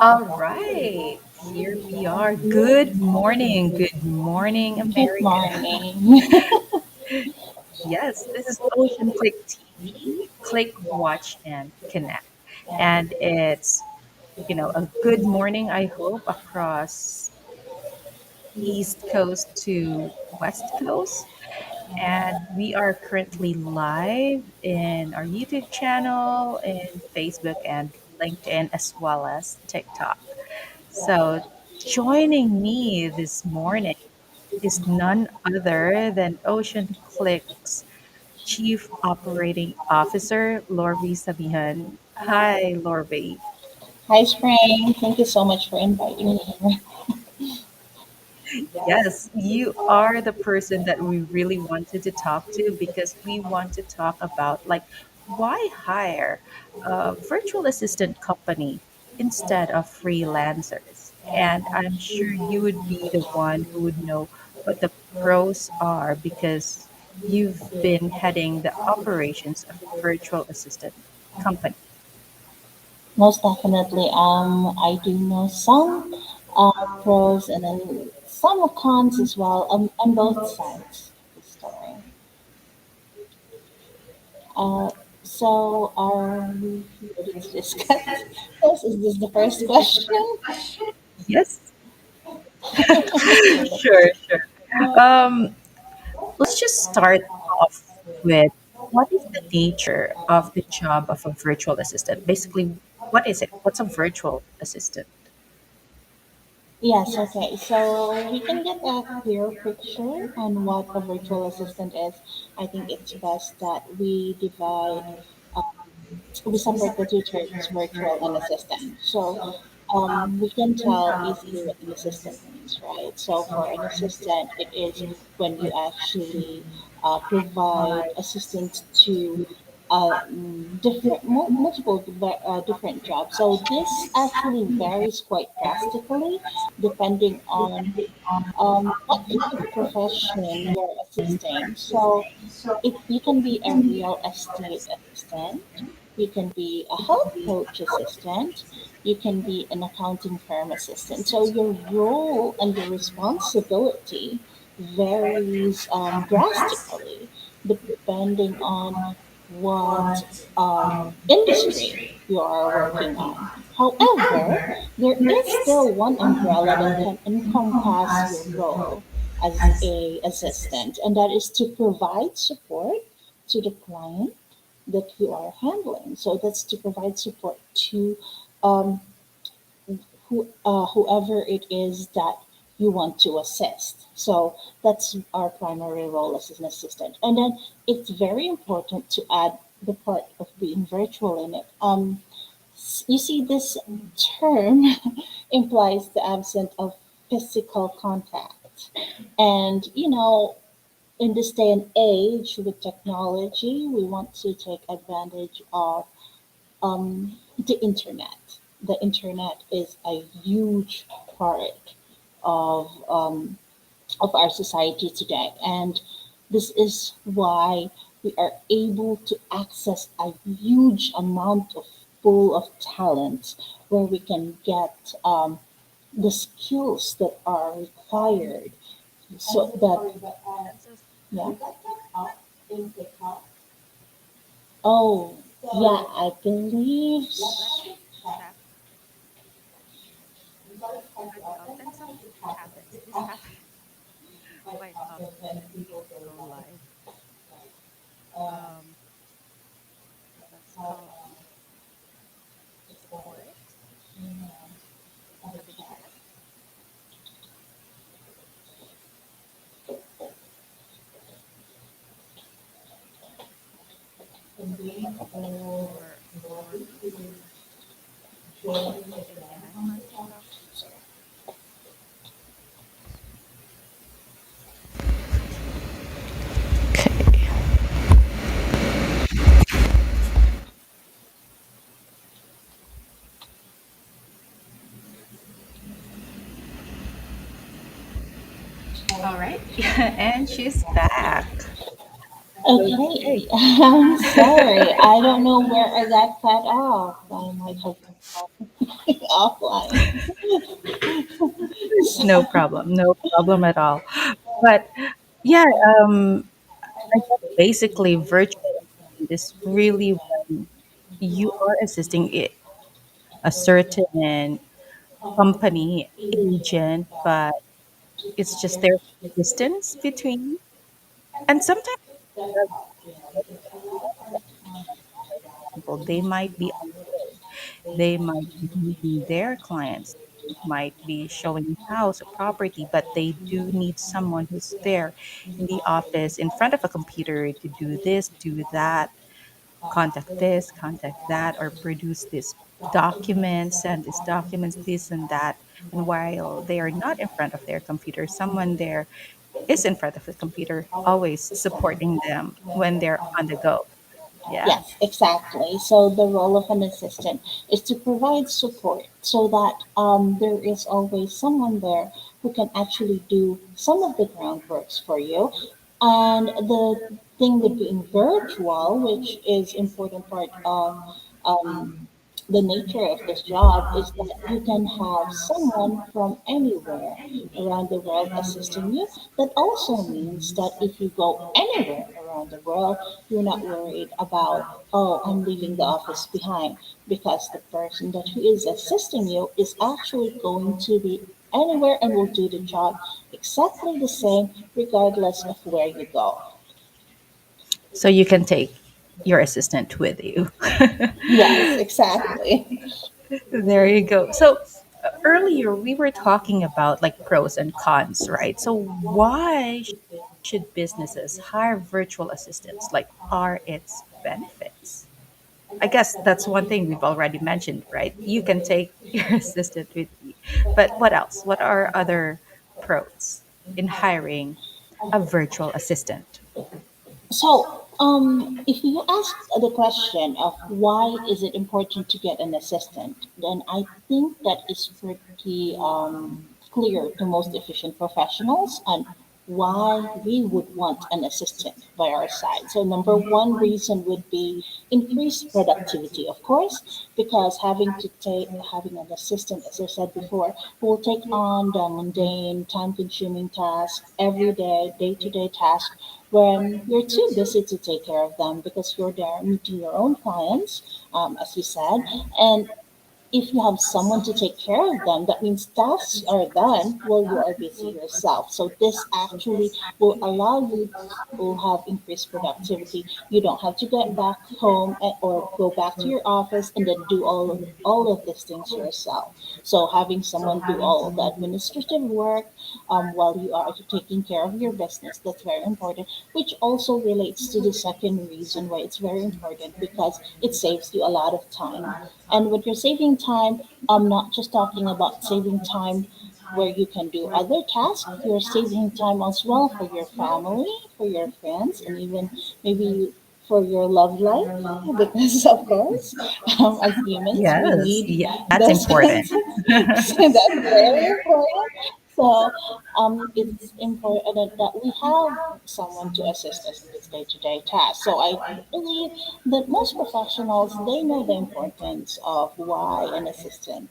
All right, here we are. Good morning, Good America. morning. Yes, this is OceanClick TV. Click, watch, and connect. And it's, a good morning, I hope, across East Coast to West Coast. And we are currently live in our YouTube channel, in Facebook and LinkedIn, as well as TikTok. So, joining me this morning is none other than Ocean Click's Chief Operating Officer, Lourvie Sabijon. Hi, Lourvie. Hi, Spring. Thank you so much for inviting me here. Yes, you are the person that we really wanted to talk to because we want to talk about why hire a virtual assistant company instead of freelancers. And I'm sure you would be the one who would know what the pros are because you've been heading the operations of a virtual assistant company. Most definitely, I do know some pros and then some cons as well on both sides of the story. Uh, so, are we ready to discuss this? Is this the first question? Yes, sure, sure. Um, let's just start off with what is the nature of the job of a virtual assistant? Basically, what is it? What's a virtual assistant? Yes, okay. So we can get a clear picture on what a virtual assistant is. I think it's best that we separate the two terms, virtual and assistant. So we can tell easily what an assistant means, right? So for an assistant, it is when you actually provide assistance to multiple different jobs. So this actually varies quite drastically depending on what kind of profession you're assisting. So you can be a real estate assistant, you can be a health coach assistant, you can be an accounting firm assistant. So your role and your responsibility varies drastically depending on what industry you are working on. However, there is still one umbrella that can encompass your role as a assistant, and that is to provide support to the client that you are handling. So that's to provide support to um, whoever it is that you want to assist. So that's our primary role as an assistant. And then it's very important to add the part of being virtual in it. You see, this term implies the absence of physical contact. And, in this day and age with technology, we want to take advantage of the internet. The internet is a huge part of of our society today, and this is why we are able to access a huge amount of pool of talent where we can get the skills that are required so that yeah. Oh, yeah, I believe. All right. And she's back. Okay, Okay. I'm sorry. I don't know where I got cut off. I might have. offline. No problem. No problem at all. But yeah, I guess basically virtual assistant is really when you are assisting a certain company agent, but it's just there's distance between. And sometimes people, they might be on the road. They might be meeting their clients, might be showing a house or property, but they do need someone who's there in the office in front of a computer to do this, do that, contact this, contact that, or produce this document, send these documents, this and that. And while they are not in front of their computer, someone there is in front of the computer, always supporting them when they're on the go. Yeah. Yes, exactly. So the role of an assistant is to provide support so that there is always someone there who can actually do some of the groundworks for you. And the thing with being virtual, which is important part of um, the nature of this job, is that you can have someone from anywhere around the world assisting you. That also means that if you go anywhere around the world, you're not worried about, oh, I'm leaving the office behind, because the person that who is assisting you is actually going to be anywhere and will do the job exactly the same regardless of where you go. So you can take your assistant with you. Yes, exactly. There you go. So earlier we were talking about like pros and cons, right? So why should businesses hire virtual assistants? Like, are its benefits? I guess that's one thing we've already mentioned, right? You can take your assistant with you. But what else? What are other pros in hiring a virtual assistant? So, if you ask the question of why is it important to get an assistant, then I think that is pretty clear to most efficient professionals and why we would want an assistant by our side. So, number one reason would be increased productivity, of course, because having an assistant, as I said before, who will take on the mundane, time-consuming tasks every day, day-to-day tasks when you're too busy to take care of them because you're there meeting your own clients, as you said, and if you have someone to take care of them, that means tasks are done while you are busy yourself. So this actually will allow you to have increased productivity. You don't have to get back home or go back to your office and then do all of these things yourself. So having someone do all of the administrative work while you are taking care of your business, that's very important, which also relates to the second reason why it's very important because it saves you a lot of time. And when you're saving time, I'm not just talking about saving time where you can do other tasks, you're saving time as well for your family, for your friends, and even maybe for your love life. Because, of course, as humans, we Yes, need yeah, that's those important. kinds. So that's very important. So it's important that we have someone to assist us with day-to-day tasks. So I believe that most professionals they know the importance of why an assistant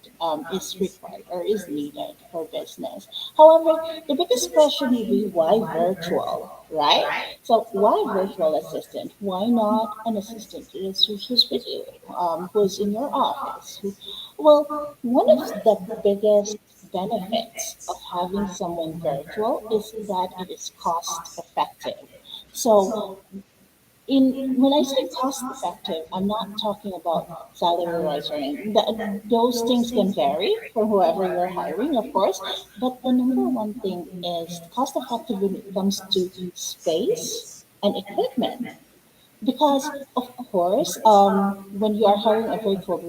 is required or is needed for business. However, the biggest question would be why virtual, right? So why virtual assistant? Why not an assistant who's with you, who's in your office? Well, one of the biggest benefits of having someone virtual is that it is cost effective. So in when I say cost effective, I'm not talking about salary rise or anything. Those things can vary for whoever you're hiring, of course. But the number one thing is cost effective when it comes to space and equipment. Because, of course, when you are hiring a virtual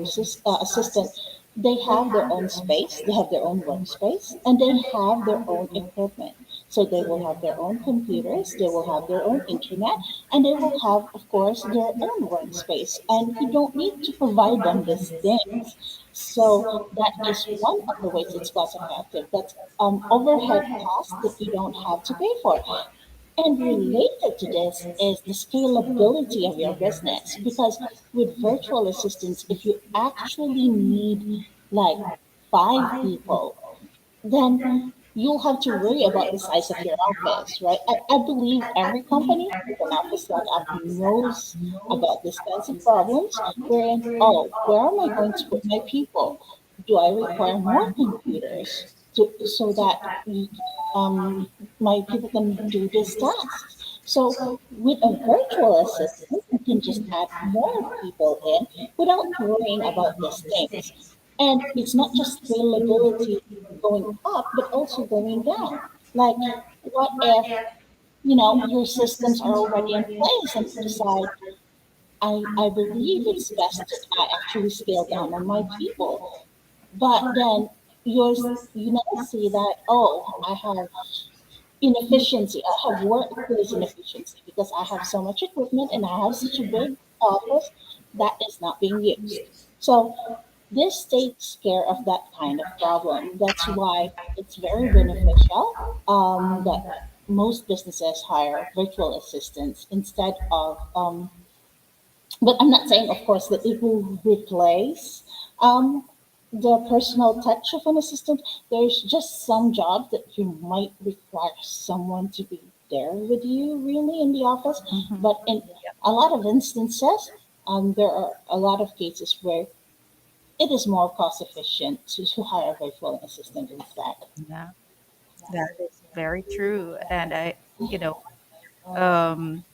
assistant, they have their own space, they have their own workspace, and they have their own equipment. So they will have their own computers, they will have their own internet, and they will have, of course, their own workspace. And you don't need to provide them these things. So that is one of the ways it's cost effective. That's overhead costs that you don't have to pay for. And related to this is the scalability of your business because with virtual assistants, if you actually need like 5 people, then you'll have to worry about the size of your office, right? I believe every company with an office setup knows about these kinds of problems, wherein, oh, where am I going to put my people? Do I require more computers so that my people can do these tasks? So with a virtual assistant, you can just add more people in without worrying about these things. And it's not just scalability going up, but also going down. Like, what if, your systems are already in place and you decide, I believe it's best that I actually scale down on my people. But then you now see that, oh, I have inefficiency. I have workplace inefficiency because I have so much equipment and I have such a big office that is not being used. So this takes care of that kind of problem. That's why it's very beneficial that most businesses hire virtual assistants instead of but I'm not saying, of course, that it will replace um, the personal touch of an assistant. There's just some jobs that you might require someone to be there with you, really, in the office. Hmm. But in a lot of instances, there are a lot of cases where it is more cost efficient to hire a virtual assistant instead. Yeah, that is very true. And you know, um,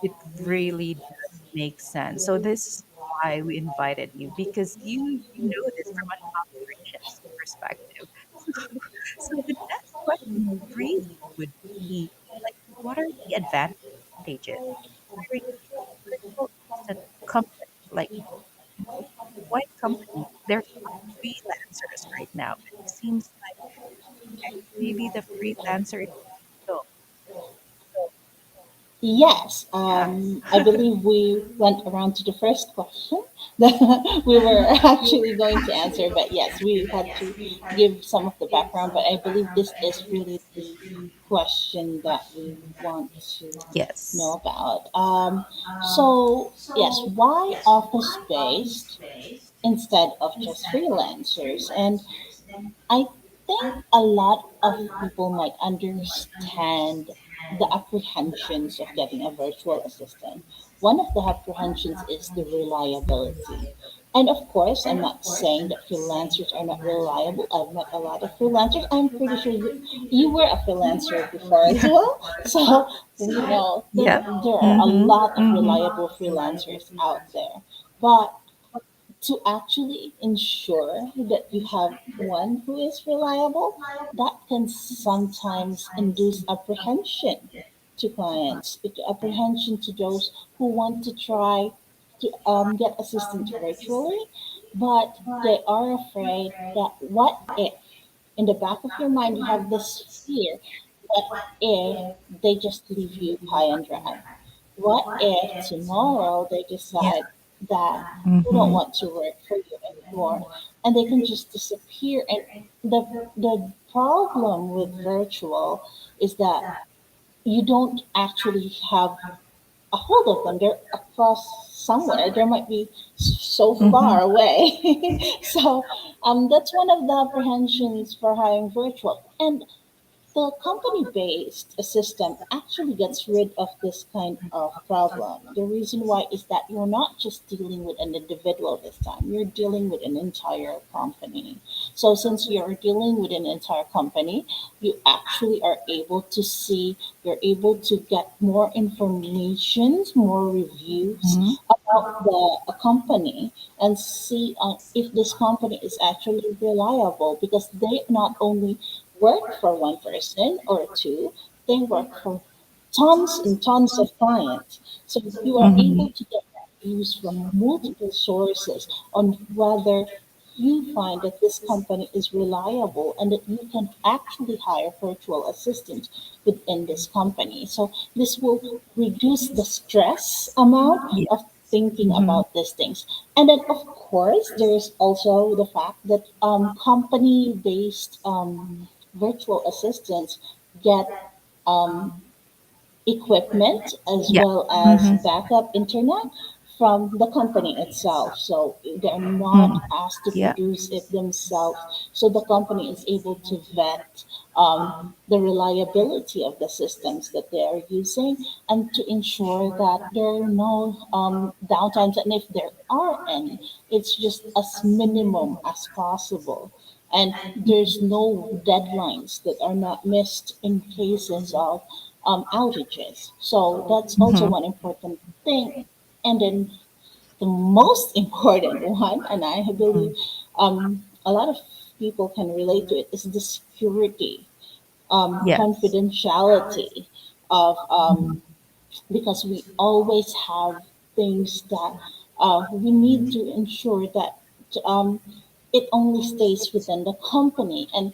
it really does make sense. So this is why we invited you because you know this from an operations perspective. So the next question really would be like, what are the advantages of hiring a virtual assistant company? Like, why companies? There's a lot of freelancers right now. It seems like maybe the freelancer is so Yes, yeah. I believe we went around to the first question that we were actually going to answer, but yes, we had to give some of the background. But I believe this is really the question that we want to know Yes. about. So, yes, why office based instead of just freelancers? And I think a lot of people might understand the apprehensions of getting a virtual assistant. One of the apprehensions is the reliability. And of course, I'm not saying that freelancers are not reliable. I've met a lot of freelancers. I'm pretty sure you were a freelancer before as well. So we know that Yeah. there are a Mm-hmm. lot of Mm-hmm. reliable freelancers out there. But to actually ensure that you have one who is reliable, that can sometimes induce apprehension to clients, apprehension to those who want to try to get assistance virtually, but they are afraid that what if, in the back of your mind, you have this fear, what if they just leave you high and dry? What if tomorrow they Yeah. decide that they don't Mm-hmm. want to work for you anymore and they can just disappear? And the problem with virtual is that you don't actually have a hold of them. They're across somewhere. They might be so Mm-hmm. far away. So that's one of the apprehensions for hiring virtual. And the company based system actually gets rid of this kind of problem. The reason why is that you're not just dealing with an individual this time, you're dealing with an entire company. So, since you're dealing with an entire company, you actually are able to see, you're able to get more information, more reviews Mm-hmm. about the a company and see if this company is actually reliable because they not only work for one person or two, they work for tons and tons of clients. So you are able Mm-hmm. to get reviews from multiple sources on whether you find that this company is reliable and that you can actually hire virtual assistants within this company. So this will reduce the stress amount of Yes. thinking Mm-hmm. about these things. And then, of course, there is also the fact that company based virtual assistants get um, equipment as Yeah. well as Mm-hmm. backup internet from the company itself. So they're Mm. not asked to Yeah. produce it themselves. So the company is able to vet the reliability of the systems that they are using and to ensure that there are no downtimes. And if there are any, it's just as minimum as possible. And there's no deadlines that are not missed in cases of outages. So that's also Mhm. one important thing. And then the most important one, and I believe Mhm. a lot of people can relate to it, is the security, Yes. confidentiality of Mhm. because we always have things that we need to ensure that it only stays within the company. And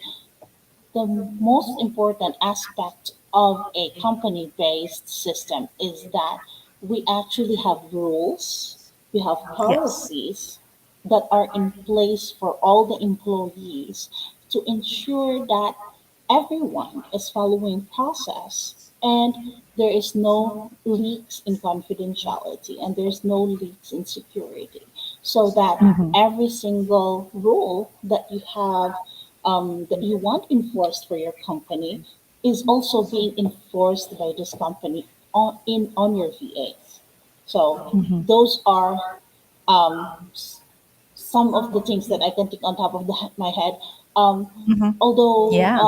the most important aspect of a company based system is that we actually have rules, we have Yes. policies that are in place for all the employees to ensure that everyone is following process and there is no leaks in confidentiality and there's no leaks in security, so that Mhm. every single rule that you have that you want enforced for your company is also being enforced by this company on your VAs. So Mhm. those are um, some of the things that I can think on top of my head. Mhm. Although Yeah.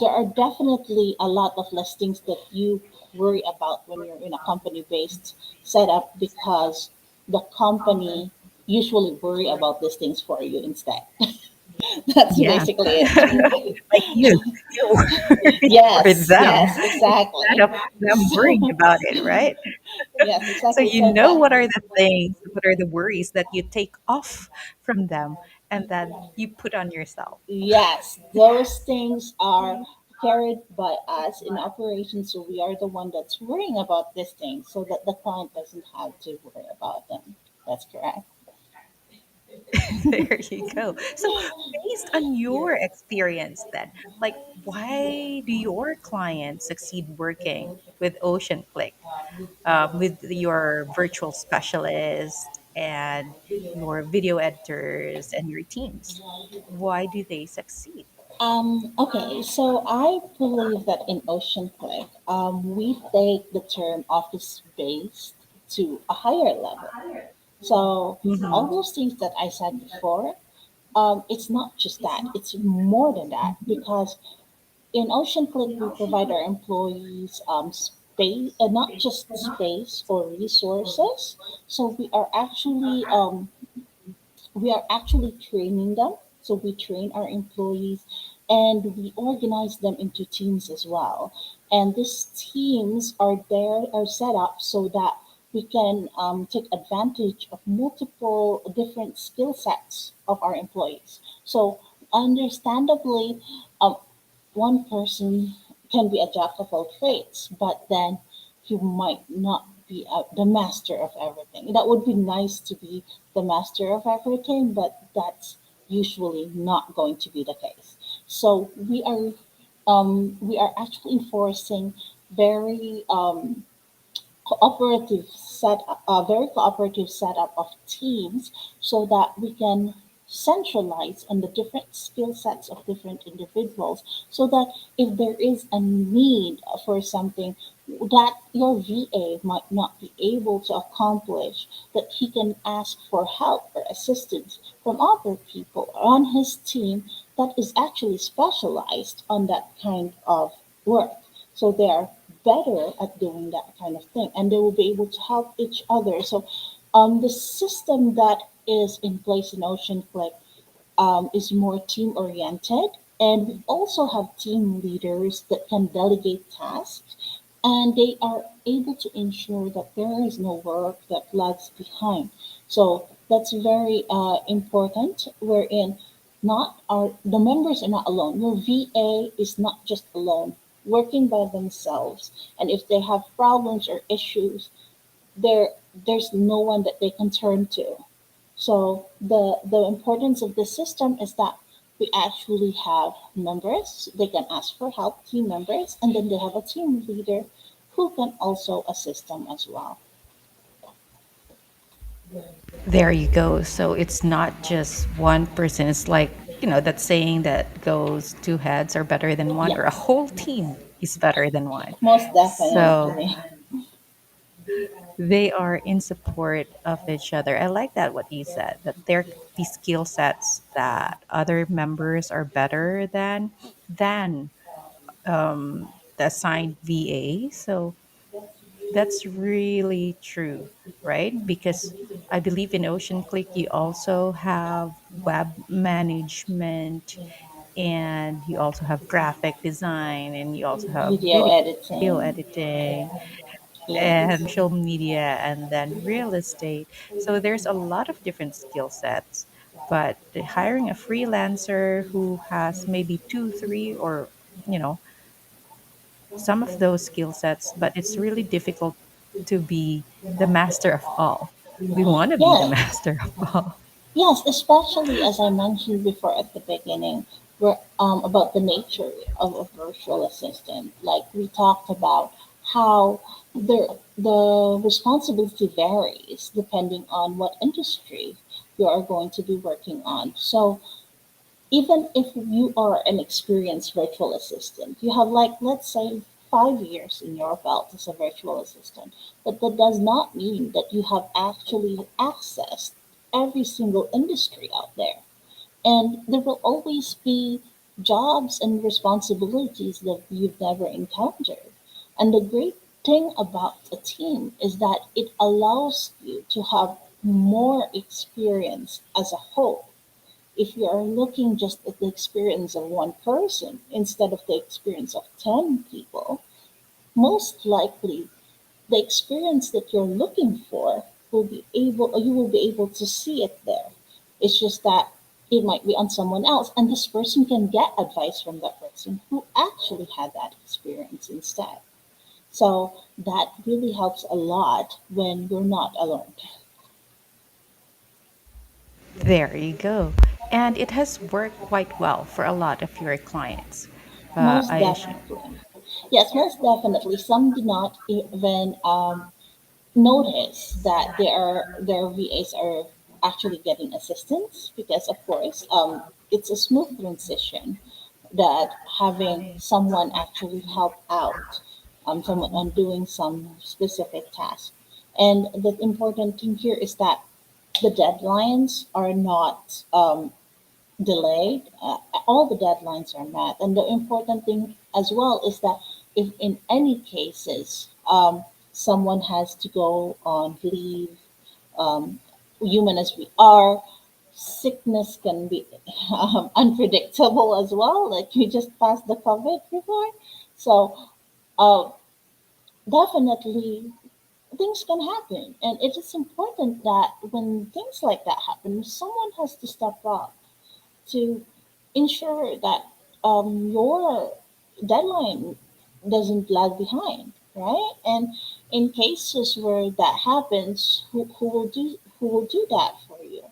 there are definitely a lot of less things that you worry about when you're in a company-based setup because the company usually worry about these things for you instead. That's Yeah. basically it. Like you worry for Yes, them yes, instead exactly. of them worrying So, about it, right? yes, So exactly. you So know that what are the things, what are the worries that you take off from them and then you put on yourself. yes, those things are carried by us in operations. So we are the one that's worrying about these things so that the client doesn't have to worry about them. That's correct. There you go. So based on your experience then, like why do your clients succeed working with OceanClick, with your virtual specialist and your video editors and your teams? Why do they succeed? Okay, so I believe that in OceanClick, we take the term office based to a higher level. So all Mhm. those things that I said before, it's not just that; it's more than that because in OceanClick we provide our employees space, not just space or resources. So we are actually training them. So we train our employees and we organize them into teams as well. And these teams are set up so that we can take advantage of multiple different skill sets of our employees. So understandably, um, one person can be a jack of all trades, but then he might not be the master of everything. That would be nice to be the master of everything, but that's usually not going to be the case. So we are actually enforcing very a very cooperative setup of teams so that we can centralize on the different skill sets of different individuals so that if there is a need for something that your VA might not be able to accomplish, that he can ask for help or assistance from other people on his team that is actually specialized on that kind of work. So they are better at doing that kind of thing and they will be able to help each other. So the system that is in place in OceanClick is more team oriented. And we also have team leaders that can delegate tasks and they are able to ensure that there is no work that lags behind. So that's very important. Wherein not our the members are not alone. Your VA is not just alone working by themselves. And if they have problems or issues, there's no one that they can turn to. So the importance of the system is that we actually have members, they can ask for help, team members, and then they have a team leader who can also assist them as well. There you go. So it's not just one person. It's like, that saying that goes two heads are better than one, or a Yes, whole team is better than one. most So definitely. they are in support of each other. I like that what you said, that they're the skill sets that other members are better than the assigned VA. So that's really true, right? Because I believe in OceanClick, you also have web management, and you also have graphic design, and you also have Video video editing. editing Yes. and social media, and then real estate. So there's a lot of different skill sets. But hiring a freelancer who has maybe two, three, or you know some of those skill sets, but it's really difficult to be the master of all. We want to be the Yeah. master of all. Yes, especially as I mentioned before at the beginning, where about the nature of a virtual assistant. Like we talked about how the responsibility varies depending on what industry you are going to be working on. So even if you are an experienced virtual assistant, you have like let's say 5 years in your belt as a virtual assistant, but that does not mean that you have actually accessed every single industry out there. And there will always be jobs and responsibilities that you've never encountered. And the great thing about a team is that it allows you to have more experience as a whole. If you are looking just at the experience of one person instead of the experience of 10 people, most likely the experience that you're looking for will be able, or you will be able to see it there. It's just that it might be on someone else, and this person can get advice from that person who actually had that experience instead. So that really helps a lot when you're not alone. There you go. And it has worked quite well for a lot of your clients. Most I assume. definitely. Yes, most definitely. Some do not even notice that their VAs are actually getting assistance because, of course, it's a smooth transition that having someone actually help out someone on doing some specific task. And the important thing here is that the deadlines are not delayed. All the deadlines are met. And the important thing as well is that if in any cases someone has to go on leave, um, human as we are, sickness can be unpredictable as well. Like we just passed the COVID before. So uh, definitely things can happen. And it is important that when things like that happen, someone has to step up to ensure that your deadline doesn't lag behind, right? And in cases where that happens, who will do that for you?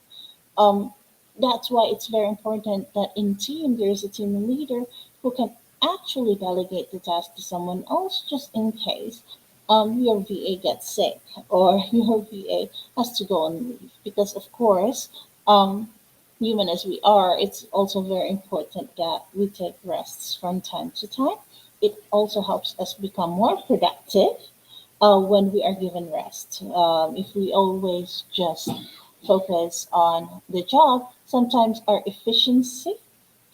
Um, that's why it's very important that in team there is a team leader who can actually delegate the task to someone else just in case your VA gets sick or your VA has to go on leave. Because of course, um, human as we are, it's also very important that we take rests from time to time. It also helps us become more productive when we are given rest. If we always just focus on the job, sometimes our efficiency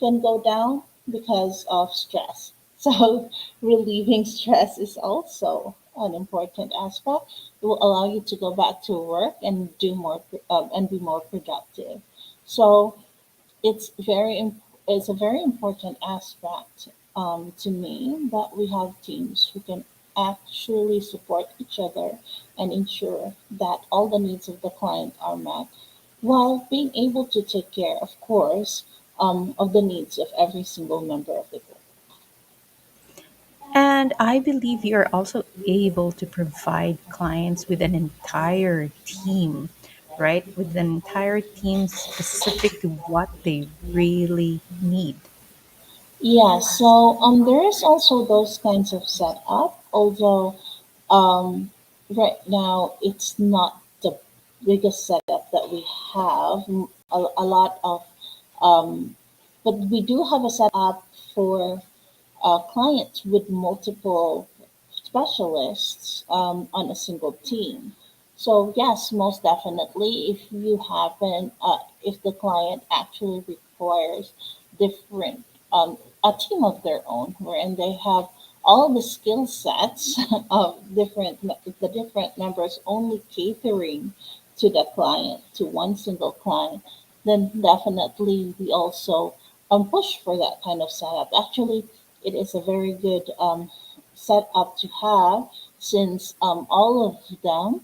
can go down because of stress. So, relieving stress is also an important aspect. It will allow you to go back to work and do more and be more productive. So, it's a very important aspect to me that we have teams who can actually support each other and ensure that all the needs of the client are met while being able to take care, of course, of the needs of every single member of the group. And I believe you're also able to provide clients with an entire team, right? With an entire team specific to what they really need. Yeah, so there is also those kinds of setup, although um, right now it's not the biggest setup that we have. A lot of, um, but we do have a setup for clients with multiple specialists on a single team. So yes, most definitely, if you happen, if the client actually requires different, a team of their own, wherein they have all the skill sets of the different members only catering to the client, to one single client, then definitely we also push for that kind of setup. Actually, it is a very good setup to have since all of them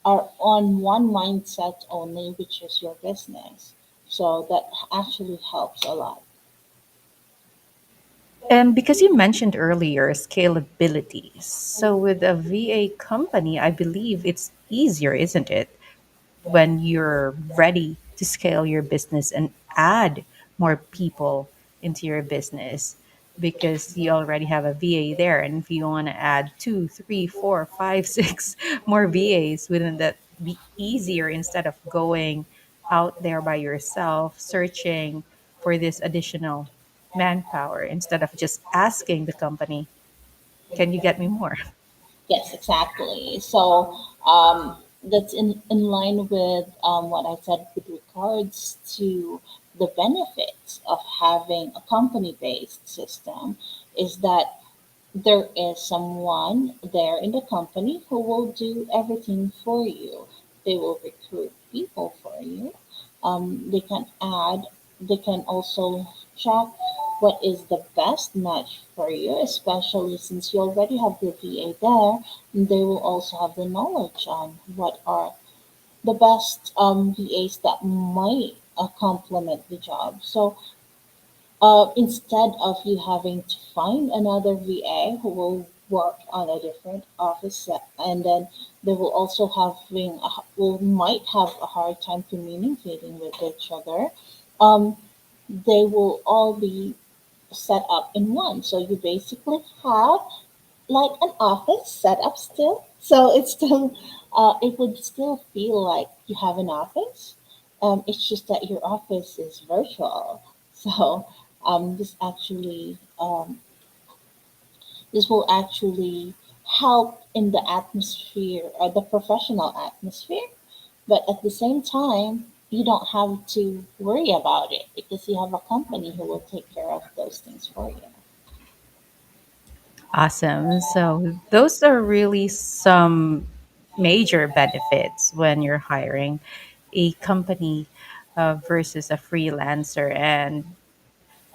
are on one mindset only, which is your business. So that actually helps a lot. And because you mentioned earlier scalability, so with a VA company, I believe it's easier, isn't it? When you're ready to scale your business and add more people into your business because you already have a VA there. And if you want to add two, three, four, five, six more VAs, wouldn't that be easier instead of going out there by yourself searching for this additional manpower instead of just asking the company, can you get me more? Yes, exactly. So that's in line with what I said with regards to the benefits of having a company based system is that there is someone there in the company who will do everything for you. They will recruit people for you. They can add, they can also check what is the best match for you, especially since you already have the VA there. They will also have the knowledge on what are the best VAs that might complement the job. So instead of you having to find another VA who will work on a different office set, and then they will also will might have a hard time communicating with each other. Um, they will all be set up in one. So you basically have like an office set up still. So it's still, it would still feel like you have an office. It's just that your office is virtual. So this actually, this will actually help in the atmosphere or the professional atmosphere. But at the same time, you don't have to worry about it because you have a company who will take care of those things for you. Awesome. So those are really some major benefits when you're hiring a company versus a freelancer. And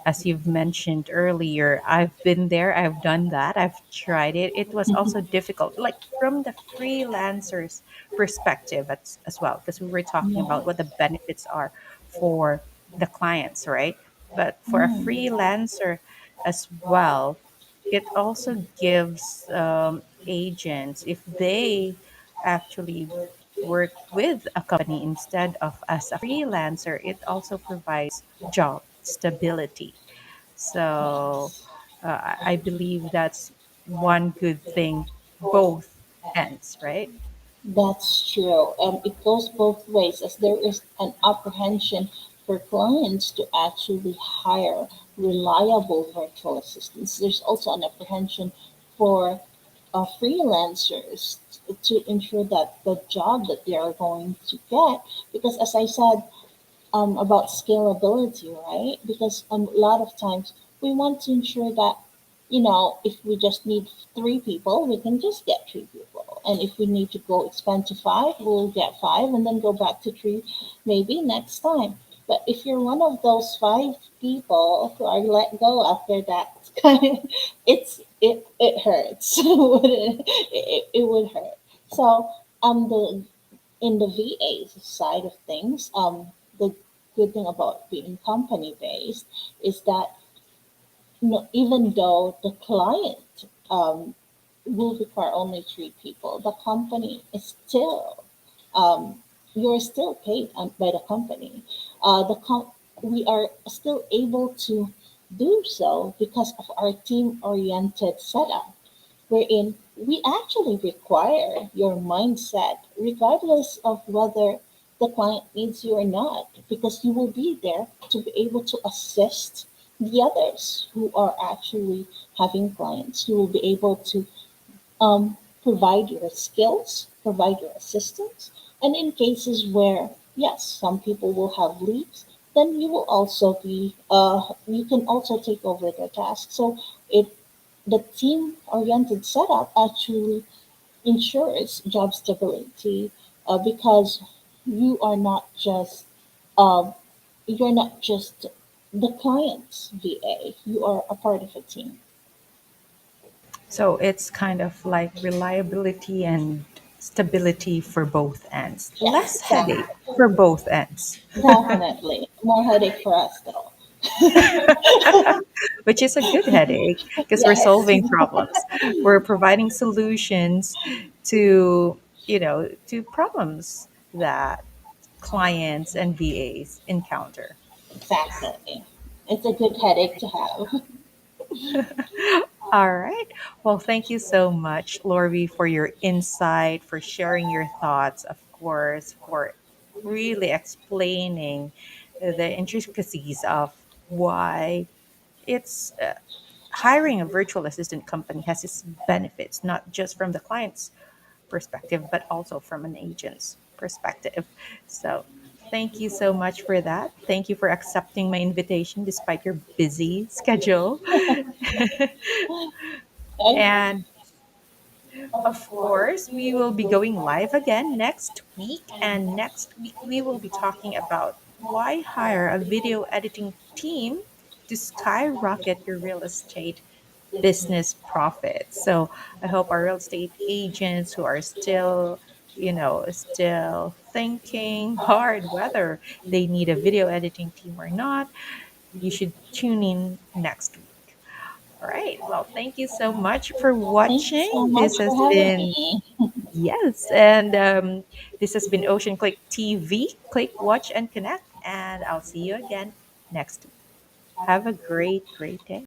as you've mentioned earlier, I've been there, I've done that, I've tried it. It was also difficult, like from the freelancer's perspective as well, because we were talking about Yes. what the benefits are for the clients, right? But for a Mm, freelancer as well, it also gives agents, if they actually work with a company instead of as a freelancer, it also provides job stability. So I believe that's one good thing, both ends, right? that's true. It goes both ways, as there is an apprehension for clients to actually hire reliable virtual assistants. There's also an apprehension for freelancers to ensure that the job that they are going to get, because as I said, about scalability, right? Because a lot of times we want to ensure that, if we just need 3 people, we can just get 3 people. And if we need to go expand to 5, we'll get 5 and then go back to 3 maybe next time. But if you're one of those 5 people who are let go after that, it hurts. It would hurt. So the in the VA side of things, the good thing about being company based is that, even though the client will require only 3 people, the company is still, you're still paid by the company. We are still able to do so because of our team oriented setup, wherein we actually require your mindset, regardless of whether the client needs you or not, because you will be there to be able to assist the others who are actually having clients. You will be able to provide your skills, provide your assistance, and in cases where, yes, some people will have leads, then you will also be, you can also take over their task. So it the team-oriented setup actually ensures job stability because you are not just uh, you're not just the client's VA. You are a part of a team. So it's kind of like reliability and stability for both ends. Yes, Less headache exactly. for both ends, Definitely more headache for us though. which is a good headache because we're Yes, solving problems. We're providing solutions to, to problems that clients and VAs encounter. exactly. It's a good headache to have. All right. Well, thank you so much, Lorby, for your insight, for sharing your thoughts, of course, for really explaining the intricacies of why it's hiring a virtual assistant company has its benefits, not just from the client's perspective, but also from an agent's perspective. So, thank you so much for that. Thank you for accepting my invitation despite your busy schedule. Right? And of course, we will be going live again next week. And next week, we will be talking about why hire a video editing team to skyrocket your real estate business profits. So I hope our real estate agents who are still, still thinking hard whether they need a video editing team or not, you should tune in next week. All right. Well, thank you so much for Thank you so watching. This much for has having been, me. yes, and this has been Ocean Click TV. Click, watch, and connect. And I'll see you again next week. Have a great, great day.